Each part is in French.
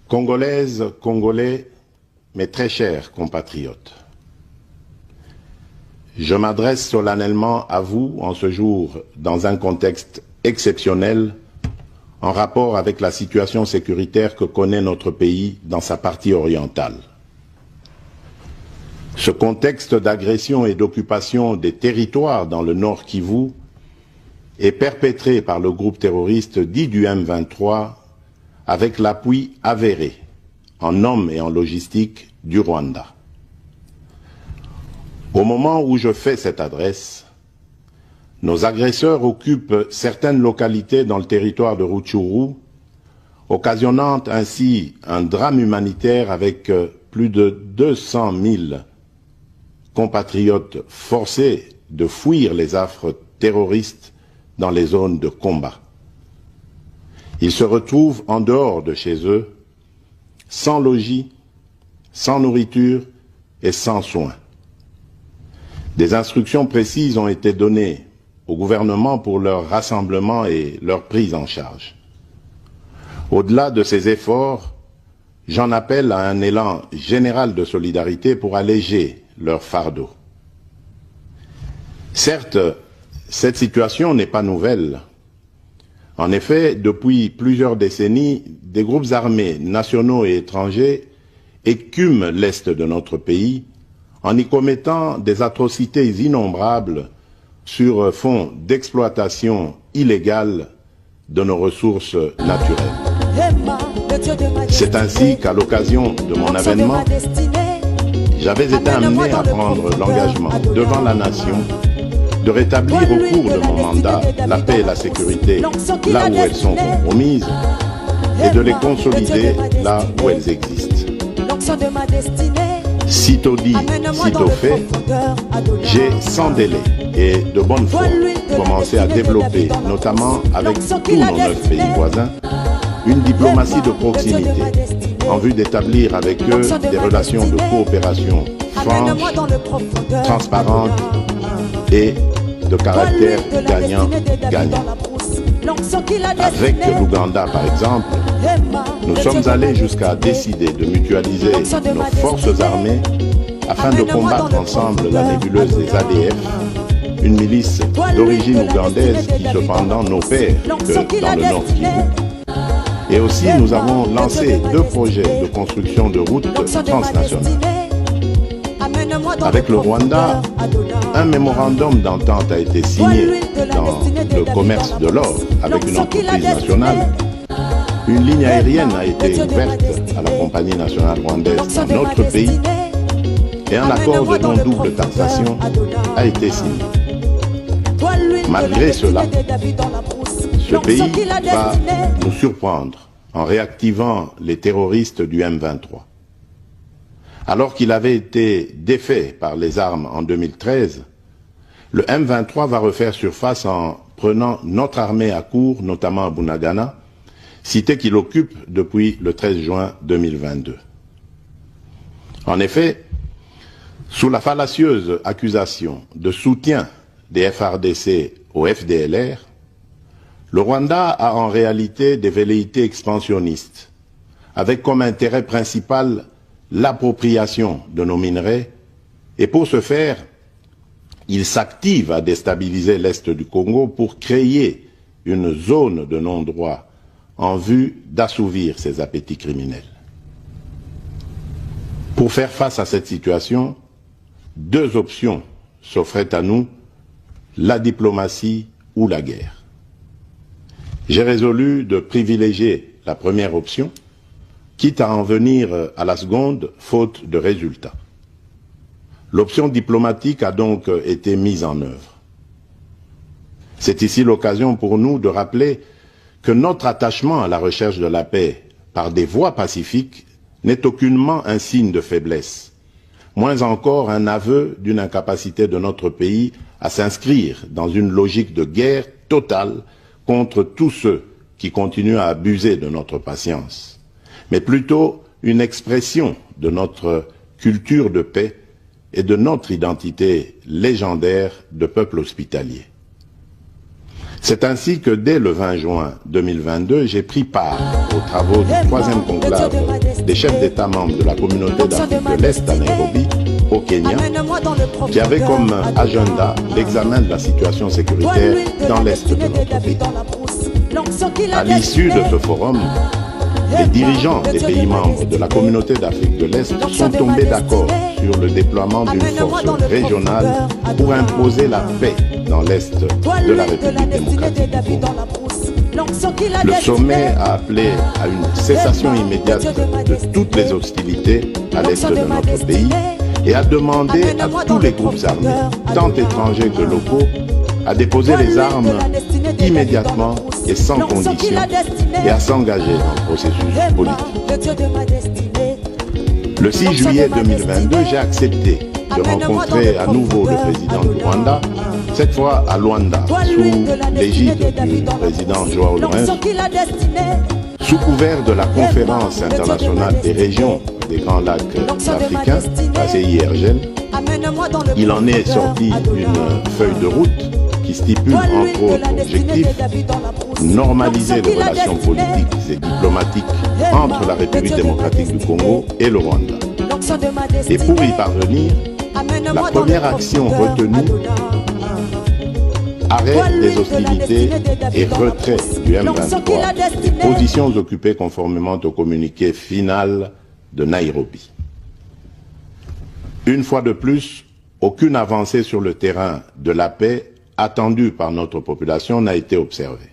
Congolaises, Congolais, mes très chers compatriotes, je m'adresse solennellement à vous en ce jour dans un contexte exceptionnel en rapport avec la situation sécuritaire que connaît notre pays dans sa partie orientale. Ce contexte d'agression et d'occupation des territoires dans le Nord Kivu est perpétré par le groupe terroriste dit du M23 avec l'appui avéré en hommes et en logistique du Rwanda. Au moment où je fais cette adresse, nos agresseurs occupent certaines localités dans le territoire de Rutshuru, occasionnant ainsi un drame humanitaire avec plus de 200 000 compatriotes forcés de fuir les affres terroristes dans les zones de combat. Ils se retrouvent en dehors de chez eux, sans logis, sans nourriture et sans soins. Des instructions précises ont été données au gouvernement pour leur rassemblement et leur prise en charge. Au-delà de ces efforts, j'en appelle à un élan général de solidarité pour alléger leur fardeau. Certes, cette situation n'est pas nouvelle. En effet, depuis plusieurs décennies, des groupes armés nationaux et étrangers écument l'est de notre pays en y commettant des atrocités innombrables sur fond d'exploitation illégale de nos ressources naturelles. C'est ainsi qu'à l'occasion de mon avènement, j'avais été amené à prendre l'engagement devant la nation de rétablir au cours de mon mandat la paix et la sécurité là où elles sont compromises et de les consolider là où elles existent. Sitôt dit, sitôt fait, j'ai sans délai et de bonne foi commencé à développer, notamment avec tous nos 9 pays voisins, une diplomatie de proximité en vue d'établir avec eux des relations de coopération franches, transparentes et de caractère gagnant-gagnant. Avec l'Ouganda, par exemple, nous sommes allés jusqu'à décider de mutualiser nos forces armées afin de combattre ensemble la nébuleuse des ADF, une milice d'origine ougandaise qui cependant n'opère que dans le Nord Kivu. Et aussi, nous avons lancé 2 projets de construction de routes transnationales. Avec le Rwanda, un mémorandum d'entente a été signé dans le commerce de l'or avec une entreprise nationale. Une ligne aérienne a été ouverte à la compagnie nationale rwandaise dans notre pays et un accord de non-double taxation a été signé. Malgré cela, ce pays va nous surprendre en réactivant les terroristes du M23. Alors qu'il avait été défait par les armes en 2013, le M23 va refaire surface en prenant notre armée à court, notamment à Bunagana, cité qu'il occupe depuis le 13 juin 2022. En effet, sous la fallacieuse accusation de soutien des FARDC au FDLR, le Rwanda a en réalité des velléités expansionnistes, avec comme intérêt principal l'appropriation de nos minerais, et pour ce faire, il s'active à déstabiliser l'Est du Congo pour créer une zone de non-droit en vue d'assouvir ses appétits criminels. Pour faire face à cette situation, 2 options s'offraient à nous, la diplomatie ou la guerre. J'ai résolu de privilégier la première option, quitte à en venir à la seconde, faute de résultats. L'option diplomatique a donc été mise en œuvre. C'est ici l'occasion pour nous de rappeler que notre attachement à la recherche de la paix par des voies pacifiques n'est aucunement un signe de faiblesse, moins encore un aveu d'une incapacité de notre pays à s'inscrire dans une logique de guerre totale contre tous ceux qui continuent à abuser de notre patience, mais plutôt une expression de notre culture de paix et de notre identité légendaire de peuple hospitalier. C'est ainsi que dès le 20 juin 2022, j'ai pris part aux travaux du 3e conclave des chefs d'État membres de la communauté d'Afrique de l'Est à Nairobi, au Kenya, qui avait comme agenda l'examen de la situation sécuritaire dans l'Est de notre pays. À l'issue de ce forum, les dirigeants des pays membres de la communauté d'Afrique de l'Est sont tombés d'accord sur le déploiement d'une force régionale pour imposer la paix dans l'Est de la République démocratique du Congo. Le sommet a appelé à une cessation immédiate de toutes les hostilités à l'Est de notre pays et a demandé à tous les groupes armés, tant étrangers que locaux, à déposer les armes immédiatement et sans condition et à s'engager dans le processus politique. Le 6 juillet 2022, j'ai accepté de rencontrer à nouveau le président du Rwanda, cette fois à Luanda, sous l'égide du président Joao Lourenço, sous couvert de la conférence internationale des régions des Grands Lacs africains, la CIRGL. Il en est sorti une feuille de route qui stipule entre autres objectifs normaliser les relations politiques et diplomatiques entre la République démocratique du Congo et le Rwanda. Et pour y parvenir, la première action retenue, arrêt des hostilités et retrait du M23 des positions occupées conformément au communiqué final de Nairobi. Une fois de plus, aucune avancée sur le terrain de la paix attendue par notre population n'a été observée.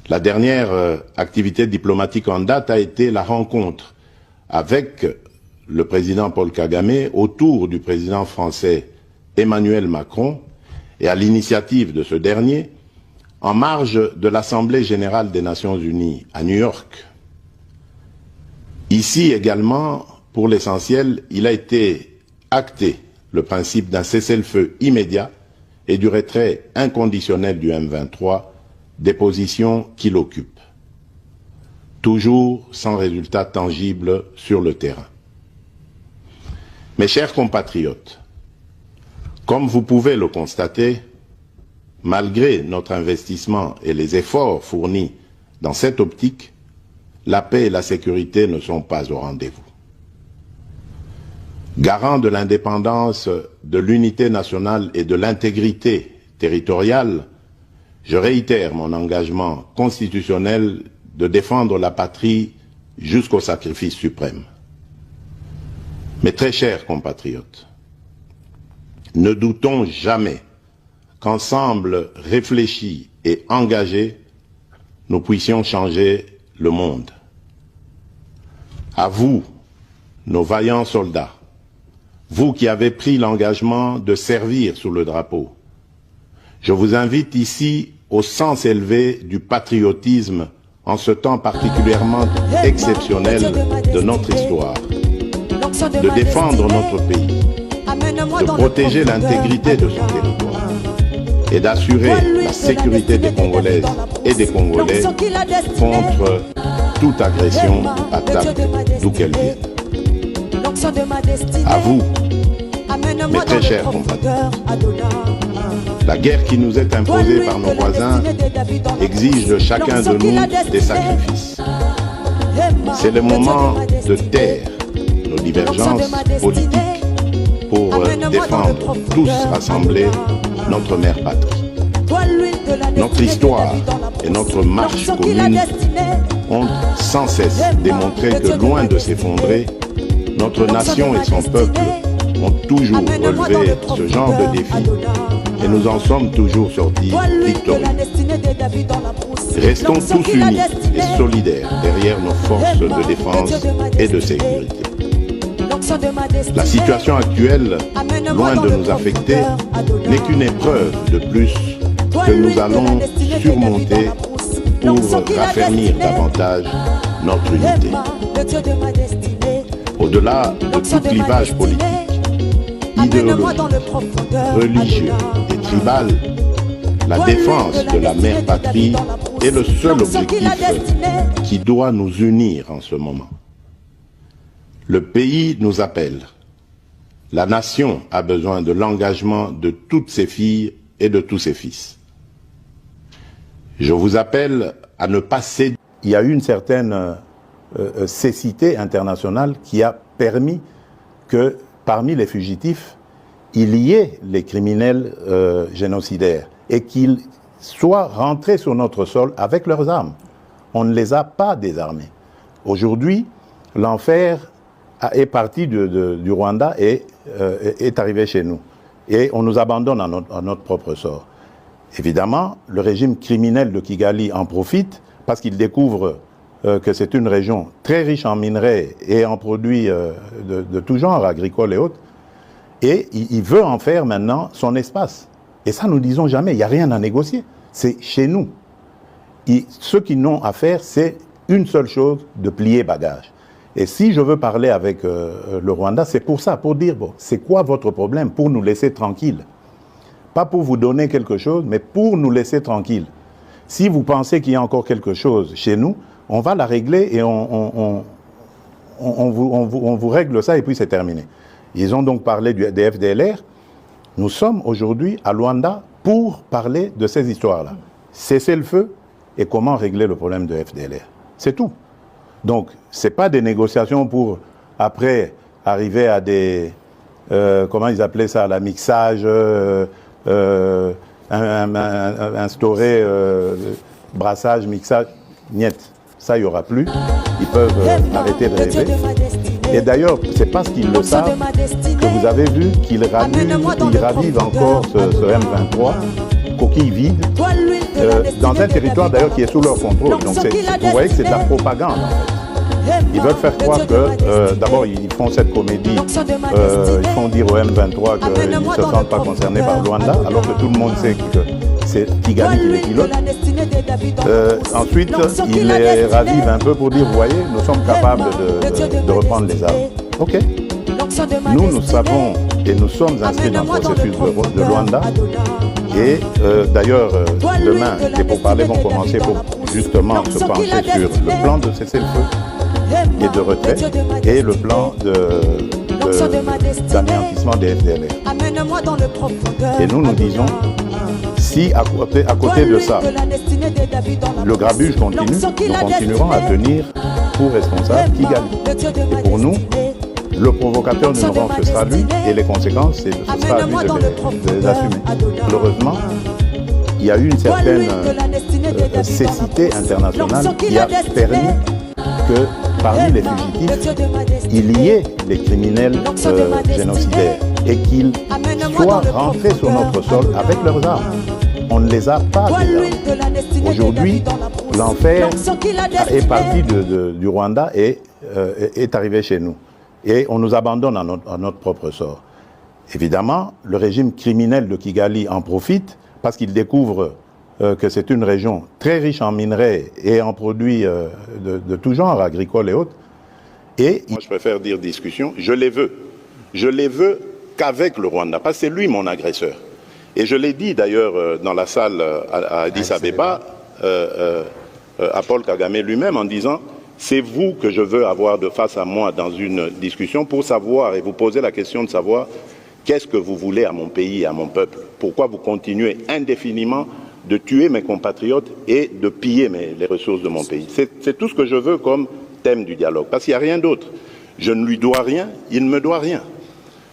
La dernière activité diplomatique en date a été la rencontre avec le président Paul Kagame autour du président français Emmanuel Macron et à l'initiative de ce dernier en marge de l'Assemblée générale des Nations unies à New York. Ici également, pour l'essentiel, il a été acté le principe d'un cessez-le-feu immédiat et du retrait inconditionnel du M23 des positions qu'il occupe. Toujours sans résultat tangible sur le terrain. Mes chers compatriotes, comme vous pouvez le constater, malgré notre investissement et les efforts fournis dans cette optique, la paix et la sécurité ne sont pas au rendez-vous. Garant de l'indépendance, de l'unité nationale et de l'intégrité territoriale, je réitère mon engagement constitutionnel de défendre la patrie jusqu'au sacrifice suprême. Mes très chers compatriotes, ne doutons jamais qu'ensemble réfléchis et engagés, nous puissions changer le monde. À vous, nos vaillants soldats, vous qui avez pris l'engagement de servir sous le drapeau, je vous invite ici au sens élevé du patriotisme en ce temps particulièrement exceptionnel de notre histoire, de défendre notre pays, de protéger l'intégrité de son territoire et d'assurer la sécurité des Congolaises et des Congolais contre toute agression ou attaque d'où qu'elle vienne. À vous, mes très chers compatriotes, la guerre qui nous est imposée par nos voisins exige de chacun de nous des sacrifices. C'est le moment de taire nos divergences politiques pour défendre tous rassemblés notre mère patrie. Notre histoire et notre marche commune ont sans cesse démontré que loin de s'effondrer, notre nation et son peuple ont toujours relevé ce genre de défi et nous en sommes toujours sortis victorieux. Restons tous unis et solidaires derrière nos forces de défense et de sécurité. La situation actuelle, loin de nous affecter, n'est qu'une épreuve de plus que nous allons surmonter pour raffermir davantage notre unité. Au-delà de tout clivage politique, idéologique, religieux et tribal, la défense de la mère patrie est le seul objectif qui doit nous unir en ce moment. Le pays nous appelle. La nation a besoin de l'engagement de toutes ses filles et de tous ses fils. Je vous appelle à ne pas céder. Il y a eu une certaine cécité internationale qui a permis que parmi les fugitifs, il y ait les criminels génocidaires et qu'ils soient rentrés sur notre sol avec leurs armes. On ne les a pas désarmés. Aujourd'hui, l'enfer est parti du Rwanda et est arrivé chez nous. Et on nous abandonne à notre propre sort. Évidemment, le régime criminel de Kigali en profite parce qu'il découvre que c'est une région très riche en minerais et en produits de tout genre, agricoles et autres. Et il veut en faire maintenant son espace. Et ça, nous disons jamais, il n'y a rien à négocier. C'est chez nous. Ce qu'ils n'ont à faire, c'est une seule chose, de plier bagage. Et si je veux parler avec le Rwanda, c'est pour ça, pour dire, bon, c'est quoi votre problème, pour nous laisser tranquilles. Pas pour vous donner quelque chose, mais pour nous laisser tranquilles. Si vous pensez qu'il y a encore quelque chose chez nous, on va la régler et on vous règle ça et puis c'est terminé. Ils ont donc parlé des FDLR. Nous sommes aujourd'hui à Luanda pour parler de ces histoires-là. Cesser le feu et comment régler le problème de FDLR. C'est tout. Donc, ce n'est pas des négociations pour, après, arriver à des... comment ils appelaient ça, la mixage, instaurer brassage, mixage, niet. Ça, il n'y aura plus. Ils peuvent arrêter de rêver. Et d'ailleurs, c'est parce qu'ils le savent que vous avez vu qu'ils ravivent encore ce M23, coquille vide, dans un territoire d'ailleurs qui est sous leur contrôle. Donc vous voyez que c'est de la propagande. En fait. Ils veulent faire croire que, d'abord, ils font cette comédie, ils font dire au M23 qu'ils ne se sentent pas concernés par Luanda, alors que tout le monde sait que c'est Kigali qui les pilote. Ensuite, ils les ravivent un peu pour dire, vous voyez, nous sommes capables de reprendre les armes. Ok. Nous savons et nous sommes inscrits dans le processus de Luanda. Et d'ailleurs, demain, les pourparlers vont commencer pour justement se pencher sur le plan de cessez-le-feu et de retrait et le plan d'anéantissement des FDLR. Et nous disons, si à côté de ça, le grabuge continue, nous continuerons à tenir pour responsable Kigali. Et pour nous, le provocateur numéro 1, ce sera lui, et les conséquences, ce sera à lui de les assumer. Malheureusement, il y a eu une certaine cécité internationale qui a permis que parmi les fugitifs, il y ait les criminels génocidaires et qu'ils soient rentrés sur notre sol avec leurs armes. On ne les a pas désarmés. Aujourd'hui, l'enfer est parti du Rwanda et est arrivé chez nous. Et on nous abandonne à notre propre sort. Évidemment, le régime criminel de Kigali en profite parce qu'il découvre que c'est une région très riche en minerais et en produits de tout genre, agricoles et autres. Et moi, je préfère dire discussion, je les veux. Je les veux qu'avec le Rwanda, parce que c'est lui mon agresseur. Et je l'ai dit d'ailleurs dans la salle à Addis Abeba, à Paul Kagame lui-même, en disant « C'est vous que je veux avoir de face à moi dans une discussion pour savoir et vous poser la question de savoir qu'est-ce que vous voulez à mon pays et à mon peuple. Pourquoi vous continuez indéfiniment de tuer mes compatriotes et de piller les ressources de mon pays. C'est tout ce que je veux comme thème du dialogue, parce qu'il n'y a rien d'autre. Je ne lui dois rien, il ne me doit rien.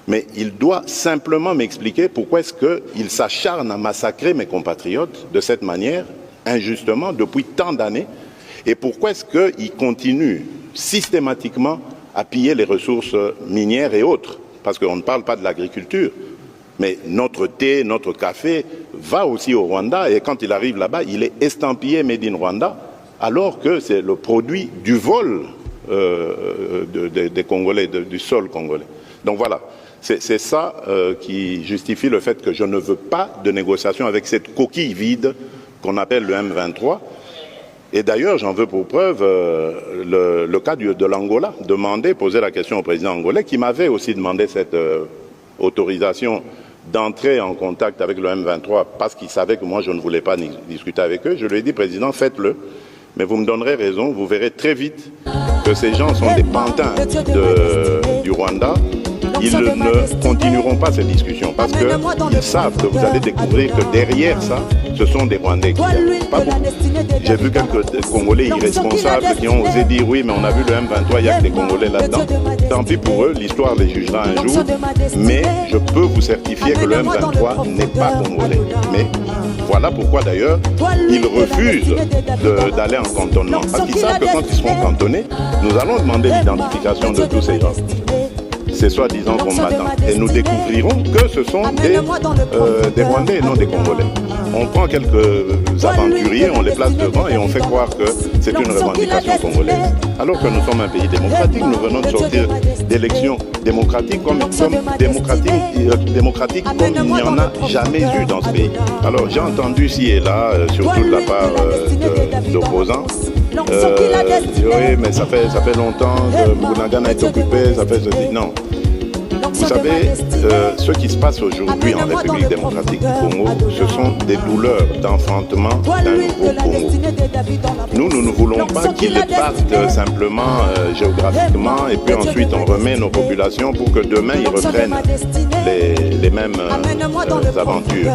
Mais il doit simplement m'expliquer pourquoi est-ce qu'il s'acharne à massacrer mes compatriotes de cette manière, injustement, depuis tant d'années, et pourquoi est-ce qu'il continue systématiquement à piller les ressources minières et autres, parce qu'on ne parle pas de l'agriculture, mais notre thé, notre café va aussi au Rwanda, et quand il arrive là-bas, il est estampillé Made in Rwanda, alors que c'est le produit du vol des Congolais, du sol congolais. Donc voilà, c'est ça qui justifie le fait que je ne veux pas de négociation avec cette coquille vide qu'on appelle le M23. Et d'ailleurs, j'en veux pour preuve le cas de l'Angola, poser la question au président angolais, qui m'avait aussi demandé cette autorisation d'entrer en contact avec le M23 parce qu'il savait que moi je ne voulais pas discuter avec eux. Je lui ai dit, président, faites-le, mais vous me donnerez raison, vous verrez très vite que ces gens sont des pantins du Rwanda ils ne continueront pas cette discussion parce qu'ils savent que vous allez découvrir que derrière ça, ce sont des Rwandais qui viennent. Pas beaucoup. J'ai vu quelques Congolais irresponsables qui ont osé dire oui, mais on a vu le M23, il n'y a que des Congolais là-dedans. Tant pis pour eux, l'histoire les jugera un jour. Mais je peux vous certifier que le M23 n'est pas congolais. Mais voilà pourquoi d'ailleurs, ils refusent d'aller en cantonnement. Parce qu'ils savent que quand ils seront cantonnés, nous allons demander l'identification de tous ces gens. Ces soi-disant combattants. Et nous découvrirons que ce sont des Rwandais et non des Congolais. On prend quelques aventuriers, on les place devant et on fait croire que c'est une revendication congolaise. Alors que nous sommes un pays démocratique, nous venons de sortir d'élections démocratiques comme il n'y en a jamais eu dans ce pays. Alors j'ai entendu ci et là, surtout de la part d'opposants, oui, mais ça fait longtemps que Bunagana est occupé, ça fait ceci. Non. Vous savez, ce qui se passe aujourd'hui en République démocratique du Congo, ce sont des douleurs d'enfantement d'un nouveau Congo. Nous ne voulons pas qu'ils partent simplement géographiquement et puis ensuite on remet nos populations pour que demain ils reprennent les mêmes aventures.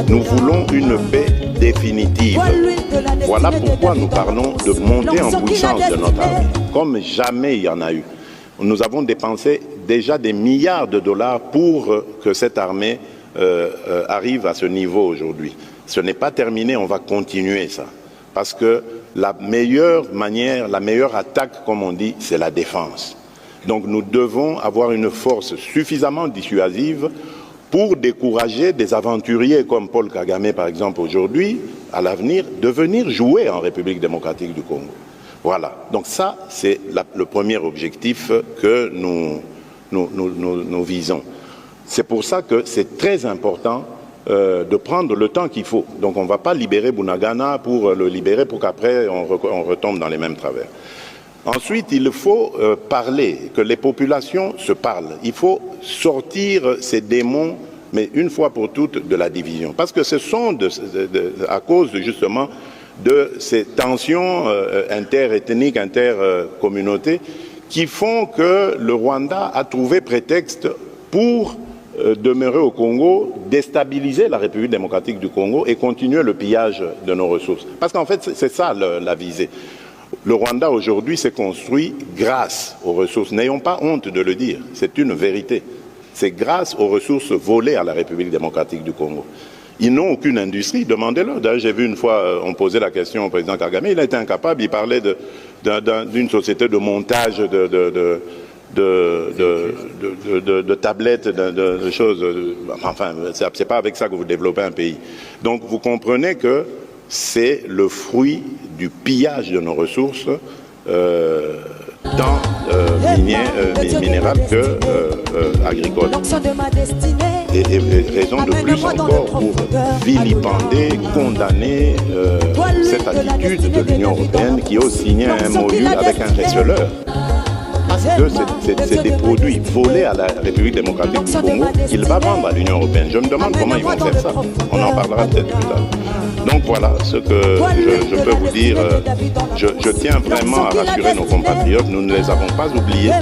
Nous voulons une paix définitive. Voilà pourquoi nous parlons de monter en puissance de notre armée, comme jamais il y en a eu. Nous avons dépensé déjà des milliards de dollars pour que cette armée arrive à ce niveau aujourd'hui. Ce n'est pas terminé, on va continuer ça. Parce que la meilleure manière, la meilleure attaque, comme on dit, c'est la défense. Donc nous devons avoir une force suffisamment dissuasive pour décourager des aventuriers comme Paul Kagame, par exemple, aujourd'hui, à l'avenir, de venir jouer en République démocratique du Congo. Voilà. Donc ça, c'est le premier objectif que nous visons. C'est pour ça que c'est très important de prendre le temps qu'il faut. Donc on ne va pas libérer Bunagana pour le libérer pour qu'après on retombe dans les mêmes travers. Ensuite, il faut parler, que les populations se parlent. Il faut sortir ces démons, mais une fois pour toutes, de la division. Parce que ce sont à cause justement de ces tensions interethniques, intercommunautés, qui font que le Rwanda a trouvé prétexte pour demeurer au Congo, déstabiliser la République démocratique du Congo et continuer le pillage de nos ressources. Parce qu'en fait, c'est ça la visée. Le Rwanda aujourd'hui s'est construit grâce aux ressources. N'ayons pas honte de le dire, c'est une vérité. C'est grâce aux ressources volées à la République démocratique du Congo. Ils n'ont aucune industrie, demandez-leur. D'ailleurs, j'ai vu une fois, on posait la question au président Kagame, il a été incapable, il parlait d'une société de montage de tablettes, de choses. Enfin, c'est pas avec ça que vous développez un pays. Donc, vous comprenez que c'est le fruit du pillage de nos ressources, tant minérales que agricoles. Et raison de plus encore pour vilipender, condamner cette attitude de l'Union européenne qui a signé un MOU avec un receleur. Parce que c'est des produits volés à la République démocratique du Congo qu'il va vendre à l'Union européenne. Je me demande comment ils vont faire ça. On en parlera peut-être plus tard. Donc voilà ce que je peux vous dire. Je tiens vraiment à rassurer nos compatriotes. Nous ne les avons pas oubliés.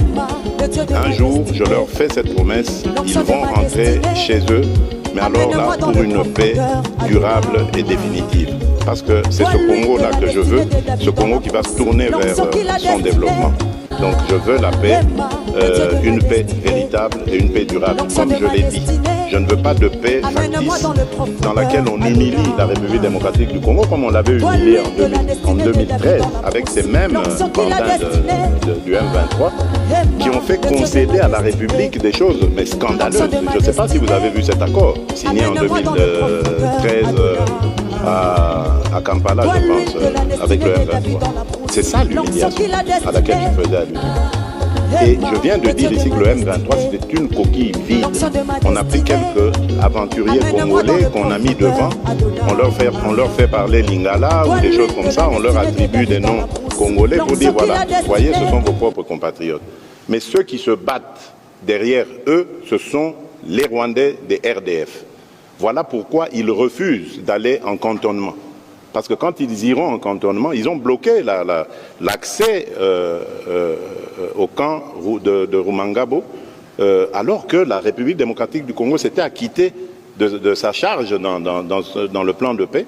Un jour, je leur fais cette promesse. Ils vont rentrer chez eux. Mais alors là, pour une paix durable et définitive. Parce que c'est ce Congo-là que je veux. Ce Congo qui va se tourner vers son développement. Donc je veux la paix, une paix véritable et une paix durable. Comme je l'ai dit, je ne veux pas de paix factice dans laquelle on humilie la République démocratique du Congo comme on l'avait humiliée en 2013 avec ces mêmes bandins du M23 qui ont fait concéder à la République des choses mais scandaleuses. Je ne sais pas si vous avez vu cet accord signé en 2013 à Kampala, je pense, avec le M23. C'est ça l'humiliation à laquelle je faisais allusion. Et je viens de dire ici que le M23 c'était une coquille vide. On a pris quelques aventuriers congolais qu'on a mis devant, on leur fait parler lingala ou des choses comme ça, on leur attribue des noms congolais pour dire voilà, voyez, ce sont vos propres compatriotes. Mais ceux qui se battent derrière eux, ce sont les Rwandais des RDF. Voilà pourquoi ils refusent d'aller en cantonnement. Parce que quand ils iront en cantonnement, ils ont bloqué l'accès au camp de Rumangabo alors que la République démocratique du Congo s'était acquittée de sa charge dans le plan de paix,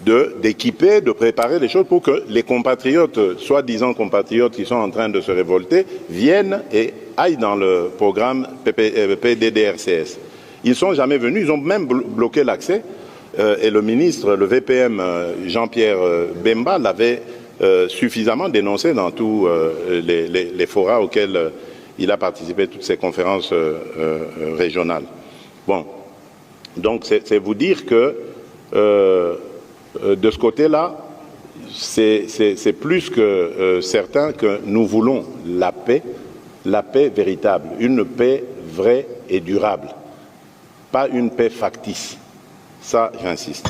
d'équiper, de préparer les choses pour que les compatriotes, soi-disant compatriotes qui sont en train de se révolter, viennent et aillent dans le programme PDDRCS. Ils ne sont jamais venus, ils ont même bloqué l'accès, et le ministre, le VPM Jean-Pierre Bemba l'avait suffisamment dénoncé dans tous les forats auxquels il a participé, toutes ces conférences régionales. Bon, donc c'est vous dire que de ce côté-là, c'est plus que certain que nous voulons la paix véritable, une paix vraie et durable, pas une paix factice. Ça, j'insiste.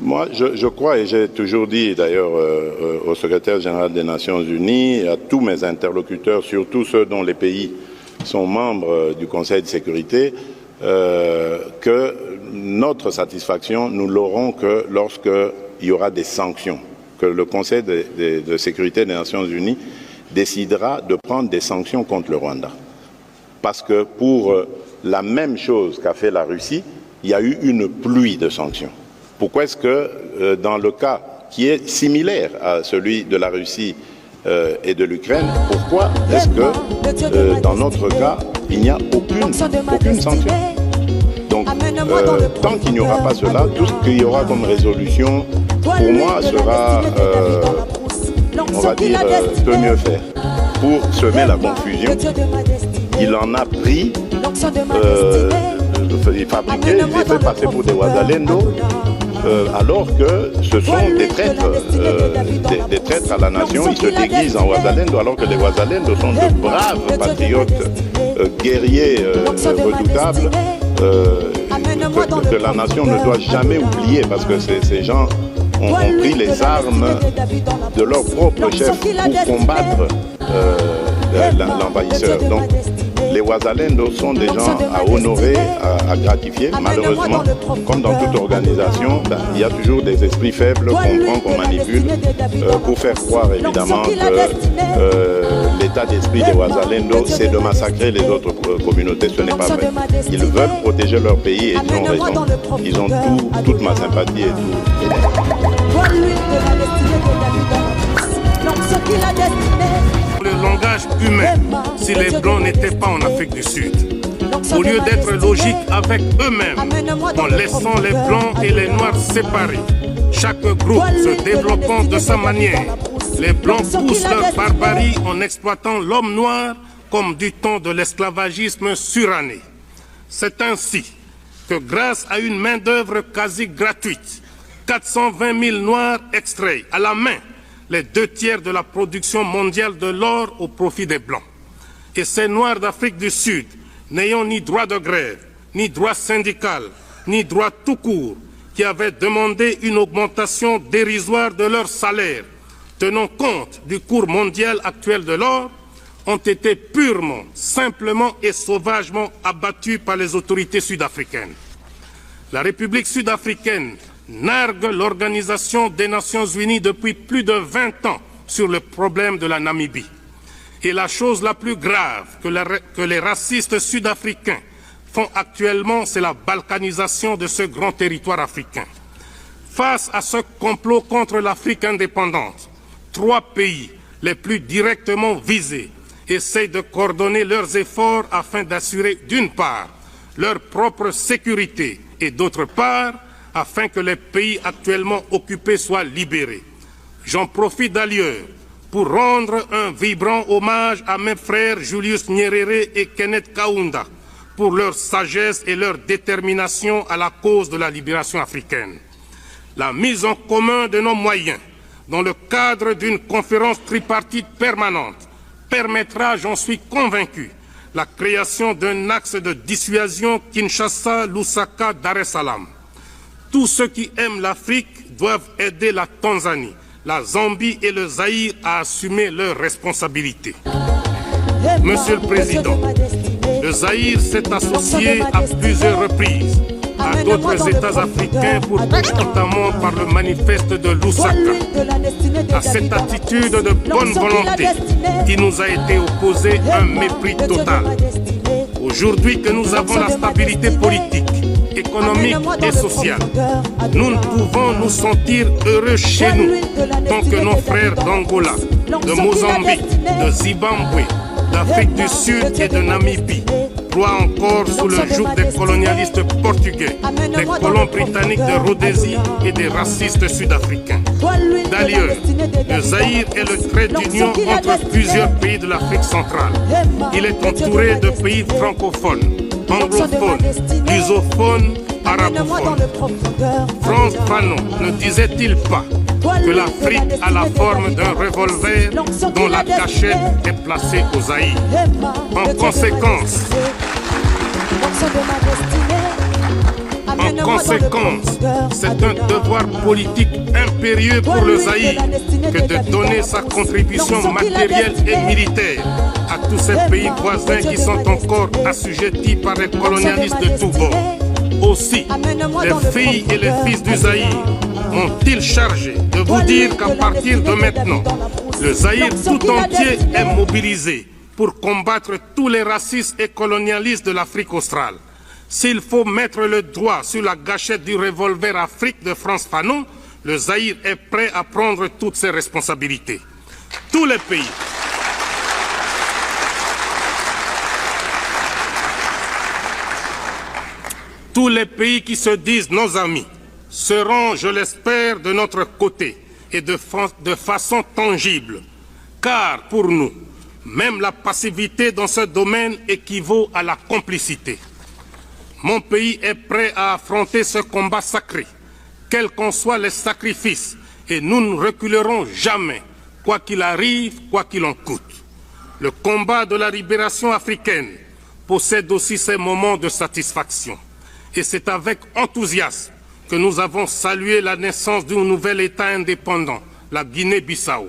Moi, je crois, et j'ai toujours dit d'ailleurs au secrétaire général des Nations Unies, à tous mes interlocuteurs, surtout ceux dont les pays sont membres du Conseil de sécurité, que notre satisfaction, nous l'aurons que lorsqu'il y aura des sanctions, que le Conseil de sécurité des Nations Unies décidera de prendre des sanctions contre le Rwanda. Parce que pour la même chose qu'a fait la Russie, il y a eu une pluie de sanctions. Pourquoi est-ce que dans le cas qui est similaire à celui de la Russie et de l'Ukraine, pourquoi est-ce que dans notre cas, il n'y a aucune sanction? Donc, tant qu'il n'y aura pas cela, tout ce qu'il y aura comme résolution, pour moi, sera, on va dire, peut mieux faire. Pour semer la confusion, il en a pris, il les fait passer pour des Ouazalendo, alors que ce sont des traîtres à la nation. Ils se déguisent en Ouazalendo, alors que les Ouazalendo sont de braves patriotes, guerriers redoutables, que la nation ne doit jamais oublier, parce que ces gens ont pris les armes de leur propre chef pour combattre l'envahisseur. Donc, les Ouazalendo sont des gens à honorer, à gratifier. Malheureusement, comme dans toute organisation, il y a toujours des esprits faibles qu'on prend, qu'on manipule pour faire croire évidemment que l'état d'esprit des Ouazalendo, c'est de massacrer les autres communautés. Ce n'est pas vrai. Ils veulent protéger leur pays et ils ont raison. Ils ont toute ma sympathie et tout. Le langage humain, si les Blancs n'étaient pas en Afrique du Sud, au lieu d'être logiques avec eux-mêmes, en laissant les Blancs et les Noirs séparés, chaque groupe se développant de sa manière, les Blancs poussent leur barbarie en exploitant l'homme noir comme du temps de l'esclavagisme suranné. C'est ainsi que grâce à une main-d'œuvre quasi gratuite, 420 000 Noirs extraient à la main les 2/3 de la production mondiale de l'or au profit des Blancs. Et ces Noirs d'Afrique du Sud, n'ayant ni droit de grève, ni droit syndical, ni droit tout court, qui avaient demandé une augmentation dérisoire de leur salaire, tenant compte du cours mondial actuel de l'or, ont été purement, simplement et sauvagement abattus par les autorités sud-africaines. La République sud-africaine nargue l'Organisation des Nations Unies depuis plus de 20 ans sur le problème de la Namibie. Et la chose la plus grave que les racistes sud-africains font actuellement, c'est la balkanisation de ce grand territoire africain. Face à ce complot contre l'Afrique indépendante, 3 pays les plus directement visés essayent de coordonner leurs efforts afin d'assurer d'une part leur propre sécurité et d'autre part afin que les pays actuellement occupés soient libérés. J'en profite d'ailleurs pour rendre un vibrant hommage à mes frères Julius Nyerere et Kenneth Kaunda pour leur sagesse et leur détermination à la cause de la libération africaine. La mise en commun de nos moyens dans le cadre d'une conférence tripartite permanente permettra, j'en suis convaincu, la création d'un axe de dissuasion Kinshasa-Lusaka-Dar es Salaam. Tous ceux qui aiment l'Afrique doivent aider la Tanzanie, la Zambie et le Zaïre à assumer leurs responsabilités. Monsieur le Président, le Zaïre s'est associé à plusieurs reprises à d'autres États africains, notamment par le manifeste de Lusaka. À cette attitude de bonne volonté, il nous a été opposé un mépris total. Aujourd'hui que nous avons la stabilité politique, économique et sociale, nous ne pouvons nous sentir heureux chez nous tant que nos frères d'Angola, de Mozambique, de Zimbabwe, d'Afrique du Sud et de Namibie ploient encore sous le joug des colonialistes portugais, des colons britanniques de Rhodésie et des racistes sud-africains. D'ailleurs, le Zaïre est le trait d'union entre plusieurs pays de l'Afrique centrale. Il est entouré de pays francophones, anglophones, lusophones, arabophones. Frantz Fanon ne disait-il pas que l'Afrique a la forme d'un revolver dont la cachette est placée au Zaïre? En conséquence, c'est un devoir politique impérieux pour le Zaïre que de donner sa contribution matérielle et militaire à tous ces pays voisins qui sont encore assujettis par les colonialistes de tous bords. Aussi, les filles et les fils du Zaïre m'ont-ils chargé de vous dire qu'à partir de maintenant, le Zaïre tout entier est mobilisé pour combattre tous les racistes et colonialistes de l'Afrique australe. S'il faut mettre le doigt sur la gâchette du revolver Afrique de Frantz Fanon, le Zaïre est prêt à prendre toutes ses responsabilités. Tous les pays qui se disent nos amis seront, je l'espère, de notre côté et de façon tangible. Car pour nous, même la passivité dans ce domaine équivaut à la complicité. Mon pays est prêt à affronter ce combat sacré, quels qu'en soient les sacrifices, et nous ne reculerons jamais, quoi qu'il arrive, quoi qu'il en coûte. Le combat de la libération africaine possède aussi ses moments de satisfaction. Et c'est avec enthousiasme que nous avons salué la naissance d'un nouvel État indépendant, la Guinée-Bissau.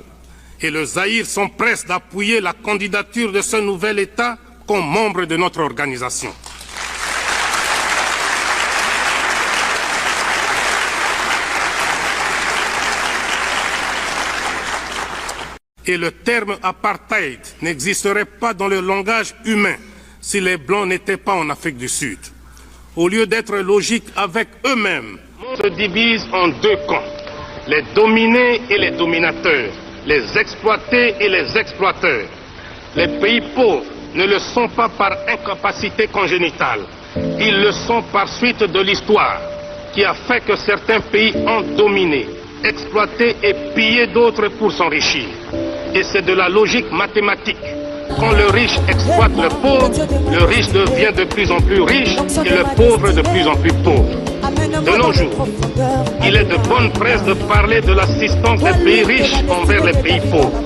Et le Zaïre s'empresse d'appuyer la candidature de ce nouvel État comme membre de notre organisation. Et le terme apartheid n'existerait pas dans le langage humain si les Blancs n'étaient pas en Afrique du Sud. Au lieu d'être logiques avec eux-mêmes, on se divise en deux camps, les dominés et les dominateurs, les exploités et les exploiteurs. Les pays pauvres ne le sont pas par incapacité congénitale, ils le sont par suite de l'histoire qui a fait que certains pays ont dominé, exploité et pillé d'autres pour s'enrichir. Et c'est de la logique mathématique. Quand le riche exploite le pauvre, le riche devient de plus en plus riche et le pauvre de plus en plus pauvre. De nos jours, il est de bonne presse de parler de l'assistance des pays riches envers les pays pauvres.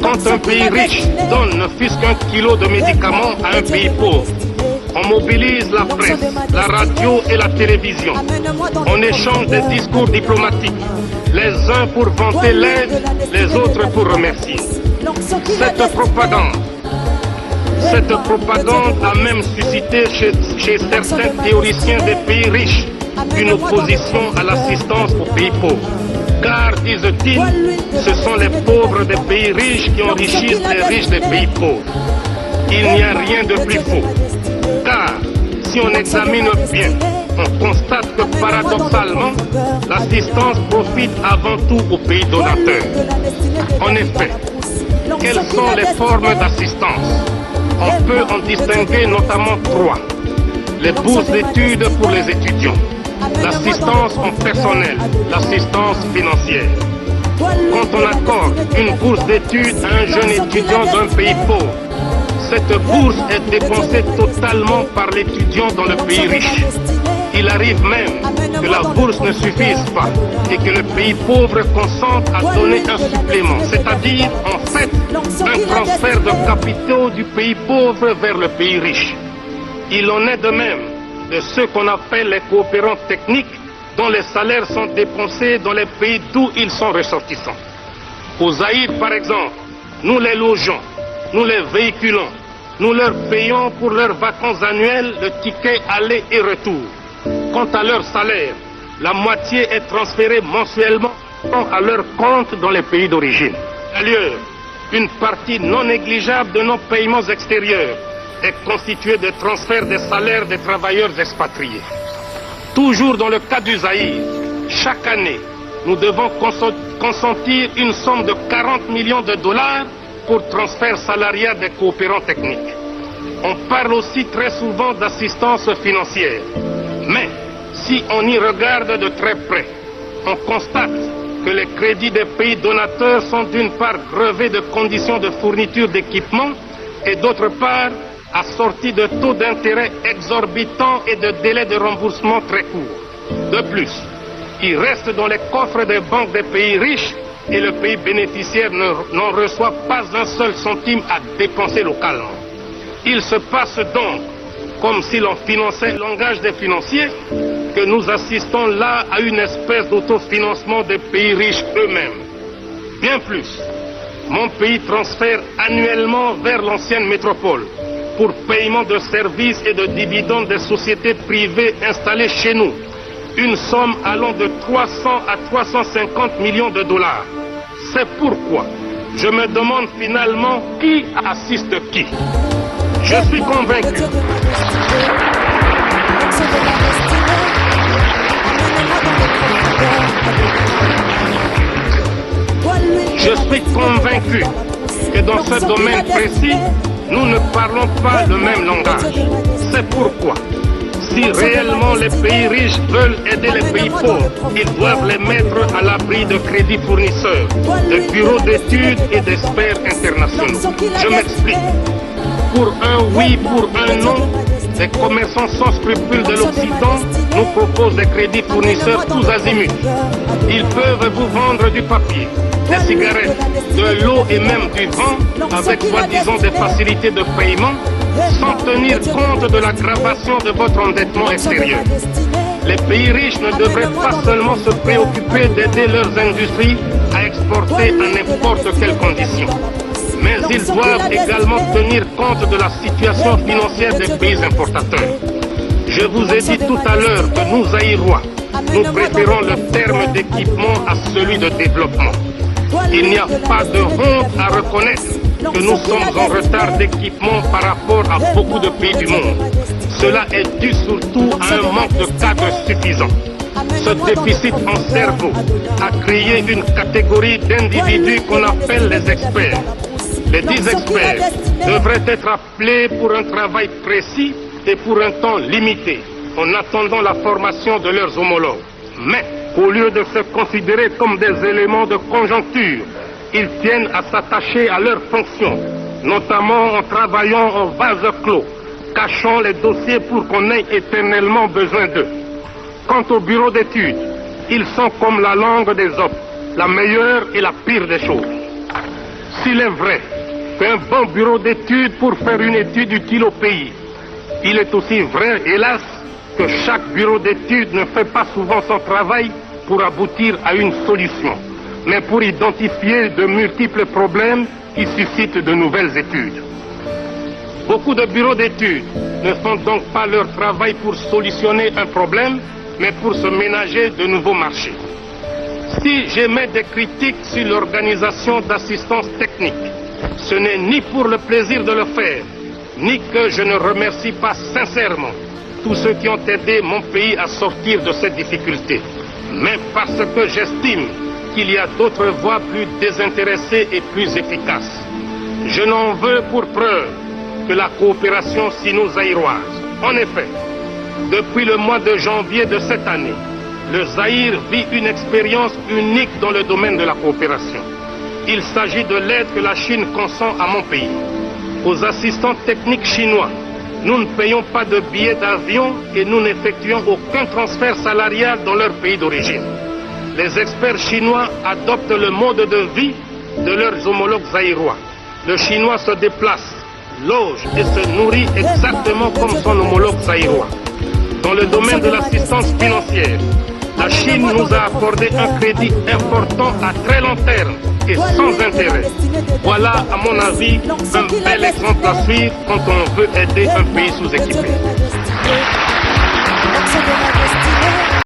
Quand un pays riche donne ne fût-ce qu'un kilo de médicaments à un pays pauvre, on mobilise la presse, la radio et la télévision. On échange des discours diplomatiques, les uns pour vanter l'aide, les autres pour remercier. Cette propagande a même suscité chez certains théoriciens des pays riches une opposition à l'assistance aux pays pauvres. Car, disent-ils, ce sont les pauvres des pays riches qui enrichissent les riches des pays pauvres. Il n'y a rien de plus faux. Car, si on examine bien, on constate que paradoxalement, l'assistance profite avant tout aux pays donateurs. En effet, quelles sont les formes d'assistance? On peut en distinguer notamment trois. Les bourses d'études pour les étudiants, l'assistance en personnel, l'assistance financière. Quand on accorde une bourse d'études à un jeune étudiant d'un pays pauvre, cette bourse est dépensée totalement par l'étudiant dans le pays riche. Il arrive même que la bourse ne suffise pas et que le pays pauvre consente à donner un supplément, c'est-à-dire en fait un transfert de capitaux du pays pauvre vers le pays riche. Il en est de même de ceux qu'on appelle les coopérants techniques dont les salaires sont dépensés dans les pays d'où ils sont ressortissants. Au Zaïre par exemple, nous les logeons, nous les véhiculons, nous leur payons pour leurs vacances annuelles le ticket aller et retour. Quant à leur salaire, la moitié est transférée mensuellement à leur compte dans les pays d'origine. D'ailleurs, une partie non négligeable de nos paiements extérieurs est constituée de transferts des salaires des travailleurs expatriés. Toujours dans le cas du Zaïre, chaque année, nous devons consentir une somme de 40 millions de dollars pour transfert salarial des coopérants techniques. On parle aussi très souvent d'assistance financière. Mais si on y regarde de très près, on constate que les crédits des pays donateurs sont d'une part grevés de conditions de fourniture d'équipements et d'autre part assortis de taux d'intérêt exorbitants et de délais de remboursement très courts. De plus, il reste dans les coffres des banques des pays riches et le pays bénéficiaire n'en reçoit pas un seul centime à dépenser localement. Il se passe donc, comme si l'on finançait le langage des financiers, que nous assistons là à une espèce d'autofinancement des pays riches eux-mêmes. Bien plus, mon pays transfère annuellement vers l'ancienne métropole, pour paiement de services et de dividendes des sociétés privées installées chez nous, une somme allant de 300 à 350 millions de dollars. C'est pourquoi je me demande finalement qui assiste qui. Je suis convaincu. Je suis convaincu que dans ce domaine précis, nous ne parlons pas le même langage. C'est pourquoi, si réellement les pays riches veulent aider les pays pauvres, ils doivent les mettre à l'abri de crédits fournisseurs, de bureaux d'études et d'experts internationaux. Je m'explique. Pour un oui, pour un non, les commerçants sans scrupules de l'Occident nous proposent des crédits fournisseurs tous azimuts. Ils peuvent vous vendre du papier, des cigarettes, de l'eau et même du vent avec soi-disant des facilités de paiement sans tenir compte de l'aggravation de votre endettement extérieur. Les pays riches ne devraient pas seulement se préoccuper d'aider leurs industries à exporter à n'importe quelles conditions, mais ils doivent également tenir compte de la situation financière des pays importateurs. Je vous ai dit tout à l'heure que nous, Zaïrois, nous préférons le terme d'équipement à celui de développement. Il n'y a pas de honte à reconnaître que nous sommes en retard d'équipement par rapport à beaucoup de pays du monde. Cela est dû surtout à un manque de cadres suffisant. Ce déficit en cerveau a créé une catégorie d'individus qu'on appelle les experts. Les 10 experts devraient être appelés pour un travail précis et pour un temps limité, en attendant la formation de leurs homologues. Mais, au lieu de se considérer comme des éléments de conjoncture, ils tiennent à s'attacher à leurs fonctions, notamment en travaillant en vase clos, cachant les dossiers pour qu'on ait éternellement besoin d'eux. Quant au bureau d'études, ils sont comme la langue des hommes, la meilleure et la pire des choses. S'il est vrai qu'un bon bureau d'études pour faire une étude utile au pays, il est aussi vrai, hélas, que chaque bureau d'études ne fait pas souvent son travail pour aboutir à une solution, mais pour identifier de multiples problèmes qui suscitent de nouvelles études. Beaucoup de bureaux d'études ne font donc pas leur travail pour solutionner un problème, mais pour se ménager de nouveaux marchés. Si j'émets des critiques sur l'organisation d'assistance technique, ce n'est ni pour le plaisir de le faire, ni que je ne remercie pas sincèrement tous ceux qui ont aidé mon pays à sortir de cette difficulté, mais parce que j'estime qu'il y a d'autres voies plus désintéressées et plus efficaces. Je n'en veux pour preuve que la coopération sino-zaïroise. En effet, depuis le mois de janvier de cette année, le Zaïre vit une expérience unique dans le domaine de la coopération. Il s'agit de l'aide que la Chine consent à mon pays. Aux assistants techniques chinois, nous ne payons pas de billets d'avion et nous n'effectuons aucun transfert salarial dans leur pays d'origine. Les experts chinois adoptent le mode de vie de leurs homologues zaïrois. Le chinois se déplace, loge et se nourrit exactement comme son homologue zaïrois. Dans le domaine de l'assistance financière, la Chine nous a accordé un crédit important à très long terme et sans intérêt. Voilà, à mon avis, un bel exemple à suivre quand on veut aider un pays sous-équipé.